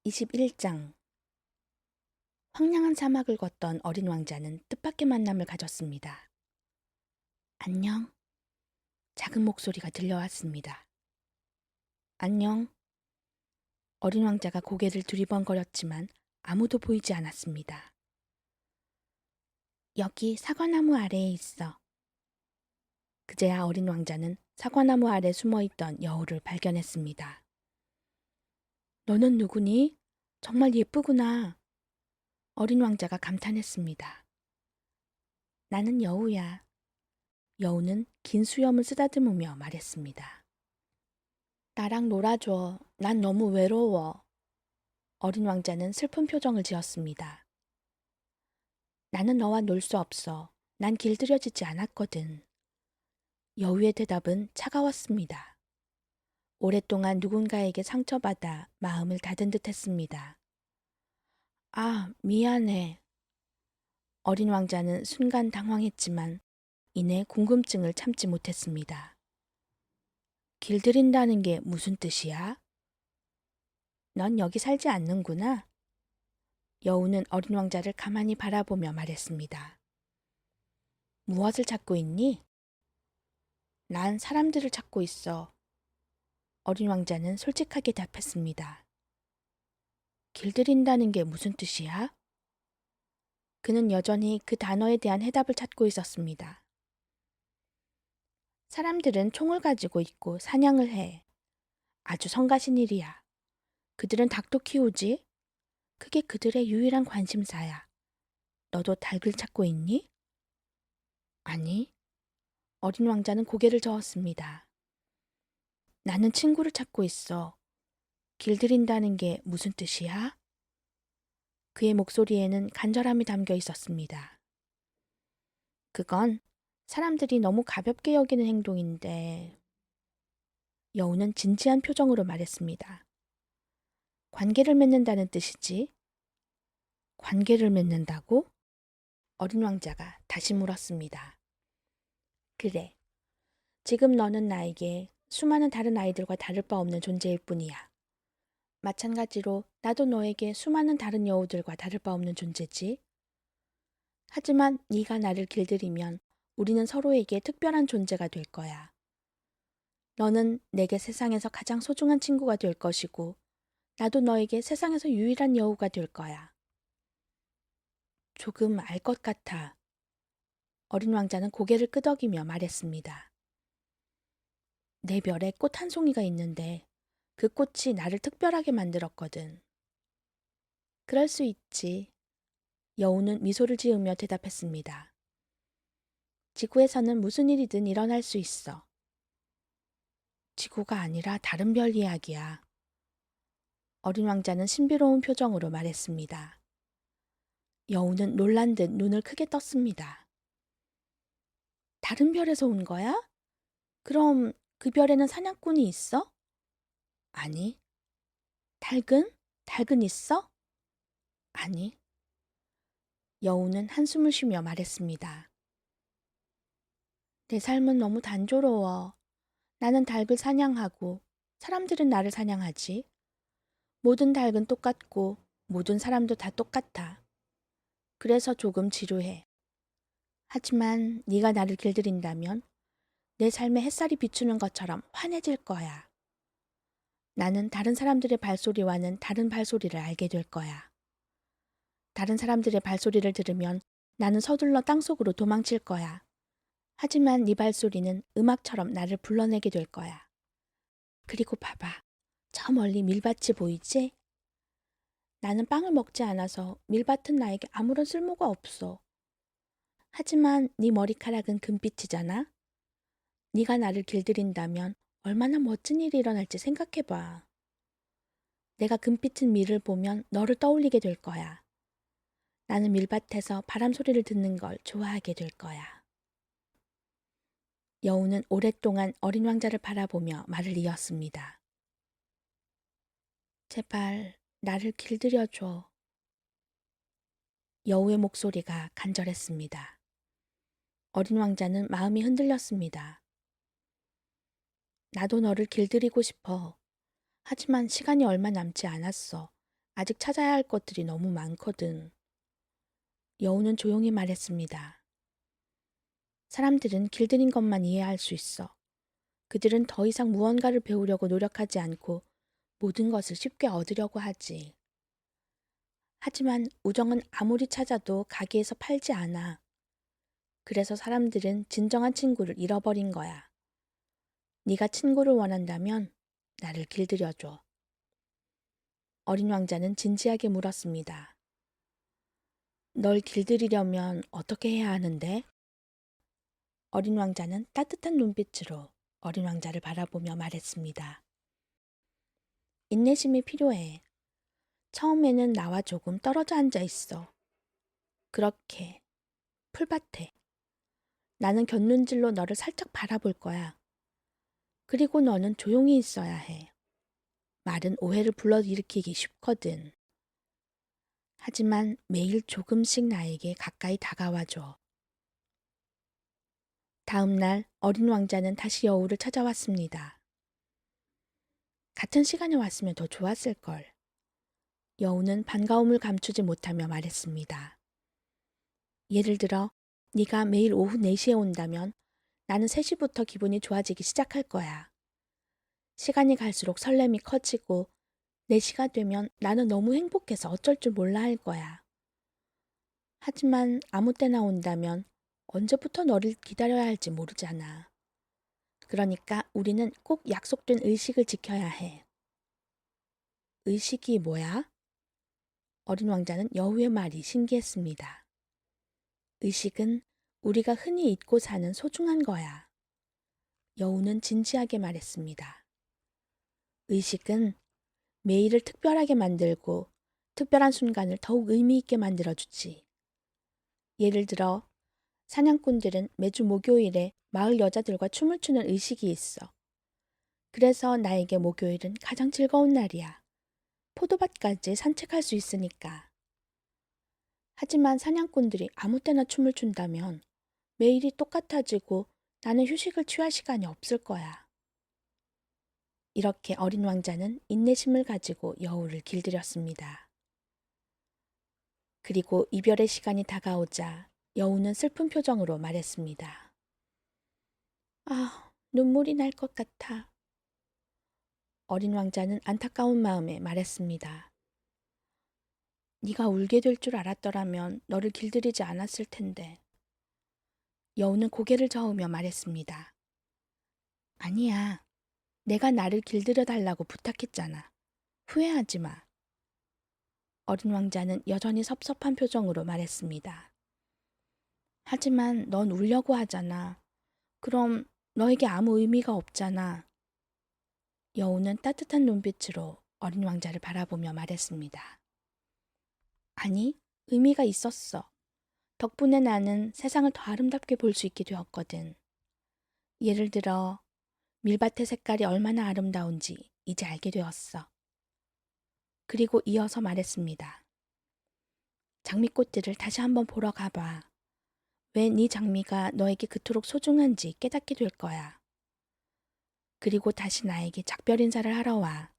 21장 황량한 사막을 걷던 어린 왕자는 뜻밖의 만남을 가졌습니다. 안녕. 작은 목소리가 들려왔습니다. 안녕. 어린 왕자가 고개를 두리번거렸지만 아무도 보이지 않았습니다. 여기 사과나무 아래에 있어. 그제야 어린 왕자는 사과나무 아래 숨어있던 여우를 발견했습니다. 너는 누구니? 정말 예쁘구나. 어린 왕자가 감탄했습니다. 나는 여우야. 여우는 긴 수염을 쓰다듬으며 말했습니다. 나랑 놀아줘. 난 너무 외로워. 어린 왕자는 슬픈 표정을 지었습니다. 나는 너와 놀 수 없어. 난 길들여지지 않았거든. 여우의 대답은 차가웠습니다. 오랫동안 누군가에게 상처받아 마음을 닫은 듯 했습니다. 아, 미안해. 어린 왕자는 순간 당황했지만 이내 궁금증을 참지 못했습니다. 길들인다는 게 무슨 뜻이야? 넌 여기 살지 않는구나. 여우는 어린 왕자를 가만히 바라보며 말했습니다. 무엇을 찾고 있니? 난 사람들을 찾고 있어. 어린 왕자는 솔직하게 답했습니다. 길들인다는 게 무슨 뜻이야? 그는 여전히 그 단어에 대한 해답을 찾고 있었습니다. 사람들은 총을 가지고 있고 사냥을 해. 아주 성가신 일이야. 그들은 닭도 키우지? 그게 그들의 유일한 관심사야. 너도 닭을 찾고 있니? 아니. 어린 왕자는 고개를 저었습니다. 나는 친구를 찾고 있어. 길들인다는 게 무슨 뜻이야? 그의 목소리에는 간절함이 담겨 있었습니다. 그건 사람들이 너무 가볍게 여기는 행동인데, 여우는 진지한 표정으로 말했습니다. 관계를 맺는다는 뜻이지. 관계를 맺는다고? 어린 왕자가 다시 물었습니다. 그래. 지금 너는 나에게 수많은 다른 아이들과 다를 바 없는 존재일 뿐이야. 마찬가지로 나도 너에게 수많은 다른 여우들과 다를 바 없는 존재지. 하지만 네가 나를 길들이면 우리는 서로에게 특별한 존재가 될 거야. 너는 내게 세상에서 가장 소중한 친구가 될 것이고 나도 너에게 세상에서 유일한 여우가 될 거야. 조금 알 것 같아. 어린 왕자는 고개를 끄덕이며 말했습니다. 내 별에 꽃 한 송이가 있는데 그 꽃이 나를 특별하게 만들었거든. 그럴 수 있지. 여우는 미소를 지으며 대답했습니다. 지구에서는 무슨 일이든 일어날 수 있어. 지구가 아니라 다른 별 이야기야. 어린 왕자는 신비로운 표정으로 말했습니다. 여우는 놀란 듯 눈을 크게 떴습니다. 다른 별에서 온 거야? 그럼 그 별에는 사냥꾼이 있어? 아니. 닭은? 닭은 있어? 아니. 여우는 한숨을 쉬며 말했습니다. 내 삶은 너무 단조로워. 나는 닭을 사냥하고 사람들은 나를 사냥하지. 모든 닭은 똑같고 모든 사람도 다 똑같아. 그래서 조금 지루해. 하지만 네가 나를 길들인다면 내 삶에 햇살이 비추는 것처럼 환해질 거야. 나는 다른 사람들의 발소리와는 다른 발소리를 알게 될 거야. 다른 사람들의 발소리를 들으면 나는 서둘러 땅속으로 도망칠 거야. 하지만 네 발소리는 음악처럼 나를 불러내게 될 거야. 그리고 봐봐. 저 멀리 밀밭이 보이지? 나는 빵을 먹지 않아서 밀밭은 나에게 아무런 쓸모가 없어. 하지만 네 머리카락은 금빛이잖아? 네가 나를 길들인다면 얼마나 멋진 일이 일어날지 생각해봐. 내가 금빛인 밀을 보면 너를 떠올리게 될 거야. 나는 밀밭에서 바람 소리를 듣는 걸 좋아하게 될 거야. 여우는 오랫동안 어린 왕자를 바라보며 말을 이었습니다. 제발 나를 길들여줘. 여우의 목소리가 간절했습니다. 어린 왕자는 마음이 흔들렸습니다. 나도 너를 길들이고 싶어. 하지만 시간이 얼마 남지 않았어. 아직 찾아야 할 것들이 너무 많거든. 여우는 조용히 말했습니다. 사람들은 길들인 것만 이해할 수 있어. 그들은 더 이상 무언가를 배우려고 노력하지 않고 모든 것을 쉽게 얻으려고 하지. 하지만 우정은 아무리 찾아도 가게에서 팔지 않아. 그래서 사람들은 진정한 친구를 잃어버린 거야. 네가 친구를 원한다면 나를 길들여줘. 어린 왕자는 진지하게 물었습니다. 널 길들이려면 어떻게 해야 하는데? 어린 왕자는 따뜻한 눈빛으로 어린 왕자를 바라보며 말했습니다. 인내심이 필요해. 처음에는 나와 조금 떨어져 앉아 있어. 그렇게 풀밭에. 나는 곁눈질로 너를 살짝 바라볼 거야. 그리고 너는 조용히 있어야 해. 말은 오해를 불러일으키기 쉽거든. 하지만 매일 조금씩 나에게 가까이 다가와줘. 다음 날 어린 왕자는 다시 여우를 찾아왔습니다. 같은 시간에 왔으면 더 좋았을걸. 여우는 반가움을 감추지 못하며 말했습니다. 예를 들어 네가 매일 오후 4시에 온다면 나는 3시부터 기분이 좋아지기 시작할 거야. 시간이 갈수록 설렘이 커지고 4시가 되면 나는 너무 행복해서 어쩔 줄 몰라 할 거야. 하지만 아무 때나 온다면 언제부터 너를 기다려야 할지 모르잖아. 그러니까 우리는 꼭 약속된 의식을 지켜야 해. 의식이 뭐야? 어린 왕자는 여우의 말이 신기했습니다. 의식은 우리가 흔히 잊고 사는 소중한 거야. 여우는 진지하게 말했습니다. 의식은 매일을 특별하게 만들고 특별한 순간을 더욱 의미 있게 만들어주지. 예를 들어 사냥꾼들은 매주 목요일에 마을 여자들과 춤을 추는 의식이 있어. 그래서 나에게 목요일은 가장 즐거운 날이야. 포도밭까지 산책할 수 있으니까. 하지만 사냥꾼들이 아무 때나 춤을 춘다면 매일이 똑같아지고 나는 휴식을 취할 시간이 없을 거야. 이렇게 어린 왕자는 인내심을 가지고 여우를 길들였습니다. 그리고 이별의 시간이 다가오자 여우는 슬픈 표정으로 말했습니다. 아, 눈물이 날 것 같아. 어린 왕자는 안타까운 마음에 말했습니다. 네가 울게 될 줄 알았더라면 너를 길들이지 않았을 텐데. 여우는 고개를 저으며 말했습니다. 아니야. 내가 나를 길들여 달라고 부탁했잖아. 후회하지 마. 어린 왕자는 여전히 섭섭한 표정으로 말했습니다. 하지만 넌 울려고 하잖아. 그럼 너에게 아무 의미가 없잖아. 여우는 따뜻한 눈빛으로 어린 왕자를 바라보며 말했습니다. 아니, 의미가 있었어. 덕분에 나는 세상을 더 아름답게 볼 수 있게 되었거든. 예를 들어, 밀밭의 색깔이 얼마나 아름다운지 이제 알게 되었어. 그리고 이어서 말했습니다. 장미꽃들을 다시 한번 보러 가봐. 왜 네 장미가 너에게 그토록 소중한지 깨닫게 될 거야. 그리고 다시 나에게 작별 인사를 하러 와.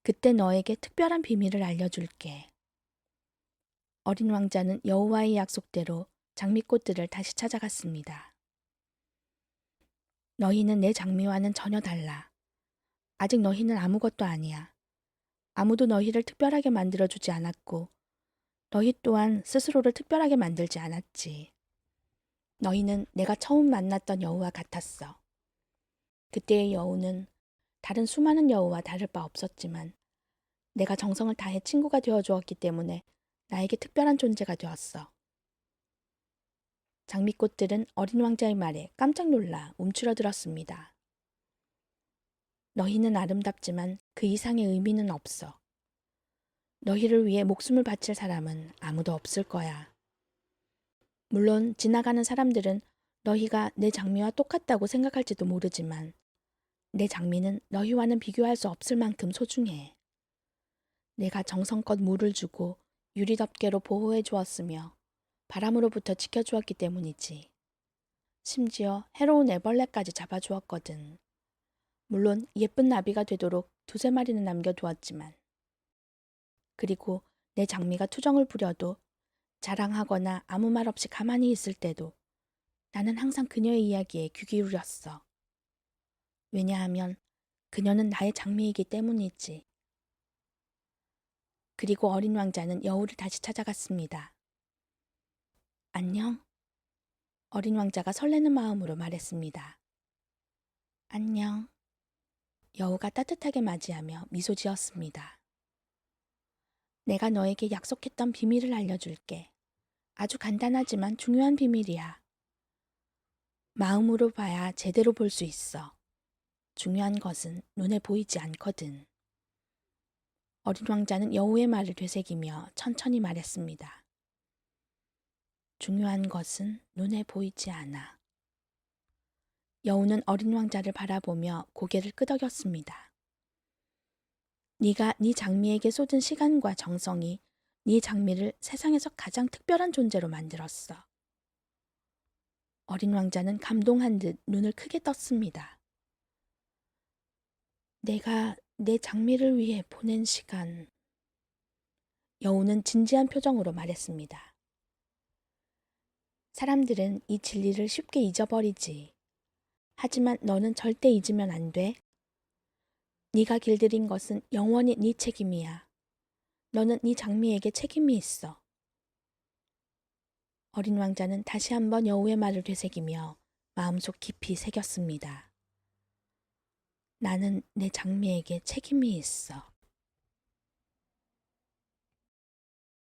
그때 너에게 특별한 비밀을 알려줄게. 어린 왕자는 여우와의 약속대로 장미꽃들을 다시 찾아갔습니다. 너희는 내 장미와는 전혀 달라. 아직 너희는 아무것도 아니야. 아무도 너희를 특별하게 만들어주지 않았고 너희 또한 스스로를 특별하게 만들지 않았지. 너희는 내가 처음 만났던 여우와 같았어. 그때의 여우는 다른 수많은 여우와 다를 바 없었지만 내가 정성을 다해 친구가 되어 주었기 때문에 나에게 특별한 존재가 되었어. 장미꽃들은 어린 왕자의 말에 깜짝 놀라 움츠러들었습니다. 너희는 아름답지만 그 이상의 의미는 없어. 너희를 위해 목숨을 바칠 사람은 아무도 없을 거야. 물론 지나가는 사람들은 너희가 내 장미와 똑같다고 생각할지도 모르지만 내 장미는 너희와는 비교할 수 없을 만큼 소중해. 내가 정성껏 물을 주고 유리덮개로 보호해 주었으며 바람으로부터 지켜주었기 때문이지. 심지어 해로운 애벌레까지 잡아주었거든. 물론 예쁜 나비가 되도록 두세 마리는 남겨두었지만 그리고 내 장미가 투정을 부려도 자랑하거나 아무 말 없이 가만히 있을 때도 나는 항상 그녀의 이야기에 귀 기울였어. 왜냐하면 그녀는 나의 장미이기 때문이지. 그리고 어린 왕자는 여우를 다시 찾아갔습니다. 안녕? 어린 왕자가 설레는 마음으로 말했습니다. 안녕. 여우가 따뜻하게 맞이하며 미소 지었습니다. 내가 너에게 약속했던 비밀을 알려줄게. 아주 간단하지만 중요한 비밀이야. 마음으로 봐야 제대로 볼 수 있어. 중요한 것은 눈에 보이지 않거든. 어린 왕자는 여우의 말을 되새기며 천천히 말했습니다. 중요한 것은 눈에 보이지 않아. 여우는 어린 왕자를 바라보며 고개를 끄덕였습니다. 네가 네 장미에게 쏟은 시간과 정성이 네 장미를 세상에서 가장 특별한 존재로 만들었어. 어린 왕자는 감동한 듯 눈을 크게 떴습니다. 내가 내 장미를 위해 보낸 시간. 여우는 진지한 표정으로 말했습니다. 사람들은 이 진리를 쉽게 잊어버리지. 하지만 너는 절대 잊으면 안 돼. 네가 길들인 것은 영원히 네 책임이야. 너는 네 장미에게 책임이 있어. 어린 왕자는 다시 한번 여우의 말을 되새기며 마음속 깊이 새겼습니다. 나는 내 장미에게 책임이 있어.